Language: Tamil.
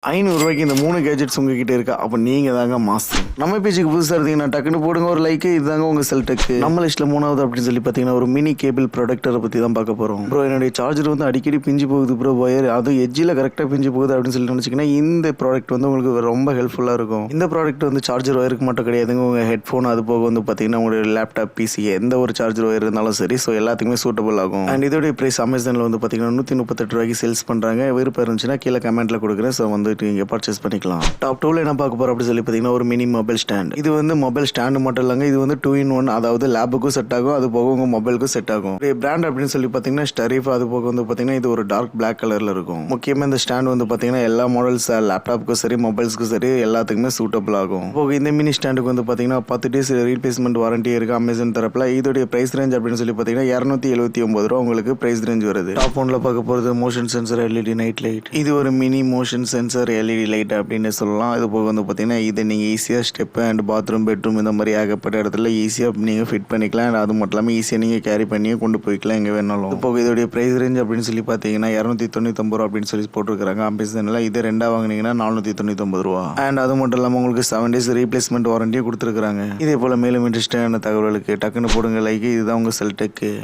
ரூ. 500 இந்த 3 கேஜெட்ஸ் உங்ககிட்ட இருக்கா? அப்ப நீங்க தாங்க மாஸ். நம்ம பேஜுக்கு புதுசா இருந்தீங்கன்னா டக்குன்னு போடுங்க ஒரு லைக். இதுதாங்க உங்க செல்டெக். நம்ம லிஸ்ட்ல 3வது அப்படின்னு சொல்லி பாத்தீங்கன்னா ஒரு மினி கேபிள் ப்ரொடக்டரை பத்தி தான் பார்க்க போறோம். ப்ரோ என்னுடைய சார்ஜர் வந்து அடிக்கடி பிஞ்சு போகுது ப்ரோ, ஒயர் அது எட்ஜில் கரெக்டாக பிஞ்சு போகுது அப்படின்னு சொல்லி நினைச்சிங்கன்னா இந்த ப்ராடக்ட் வந்து உங்களுக்கு ரொம்ப ஹெல்ப்ஃபுல்லா இருக்கும். இந்த ப்ராடக்ட் வந்து சார்ஜர் ஒயருக்கு மட்டும் கிடையாதுங்க, உங்க ஹெட்ஃபோன் அது போக வந்து பாத்தீங்கன்னா உங்களுடைய லேப்டாப் பிசி எந்த ஒரு சார்ஜர் ஒயர் இருந்தாலும் சரி, ஸோ எல்லாத்துக்குமே சூட்டபிள் ஆகும். அண்ட் இதோடைய பிரைஸ் அமேசான்ல வந்து பாத்தீங்கன்னா 138 ரூபாய்க்கு சேல்ஸ் பண்றாங்க. விருப்பம் இருந்துச்சுன்னா கீழே கமெண்ட்ல கொடுக்குறேன். ஸோ வந்து நீங்க பர்ச்சேஸ் பண்ணிக்கலாம். டாப் 2ல என்ன பார்க்க போறோம் அப்படி சொல்லி பார்த்தீங்கன்னா ஒரு மினி மொபைல் ஸ்டாண்ட். இது வந்து மொபைல் ஸ்டாண்ட் மட்டும் இல்லைங்க, இது வந்து 2-in-1, அதாவது லேபுக்கும் செட் ஆகும், அது போக உங்க மொபைலுக்கும் செட் ஆகும். பிராண்ட் அப்படின்னு சொல்லி பார்த்தீங்கன்னா ஸ்டெரிஃப். அது போக வந்து பார்த்தீங்கன்னா இது ஒரு டார்க் பிளாக் கலர்ல இருக்கும். முக்கியமாக இந்த ஸ்டாண்ட் வந்து பார்த்தீங்கன்னா எல்லா மாடல்ஸ் லேப்டாப்புக்கும் சரி மொபைல்ஸ்க்கும் சரி எல்லாத்துக்குமே சூட்டபிள் ஆகும். போக இந்த மினி ஸ்டாண்டுக்கு வந்து பார்த்தீங்கன்னா 10 days ரீப்ளேஸ்மெண்ட் வாரண்டி இருக்கு அமேசான் தரப்புல. இதோடைய பிரைஸ் ரேஞ்ச் அப்படின்னு சொல்லி பார்த்தீங்கன்னா 279 ரூபா உங்களுக்கு பிரைஸ் ரேஞ்ச் வருது. டாப் 1ல பார்க்க போறது motion sensor LED night light. இது ஒரு mini motion sensor LED light அப்படின்னு சொல்லலாம். இது போக வந்து பார்த்தீங்கன்னா இதை நீங்கள் ஈஸியாக ஸ்டெப் அண்ட் பாத்ரூம் பெட்ரூம் இந்த மாதிரி ஏகப்பட்ட இடத்துல ஈஸியாக நீங்கள் ஃபிட் பண்ணிக்கலாம். அண்ட் அது மட்டும் இல்லாமல் ஈஸியாக நீங்கள் கேரி பண்ணியே கொண்டு போய்க்கலாம் எங்கே வேணாலும். இது போக இதோடைய ப்ரைஸ் ரேஞ்ச் அப்படின்னு சொல்லி பார்த்தீங்கன்னா 299 ரூபா அப்படின்னு சொல்லி போட்டுருக்காங்க அமேசானில். இது ரெண்டாக வாங்கினீங்கன்னா 499 ரூபா. அண்ட் அது மட்டும் இல்லாமல் உங்களுக்கு 7 days ரீப்ளேஸ்மெண்ட் வாரண்டியும் கொடுத்துருக்காங்க. இதே போல் மேலும் இன்ட்ரெஸ்டான தகவலுக்கு டக்குன்னு போடுங்க லைக். இதுதான் உங்கள் செல்டெக்.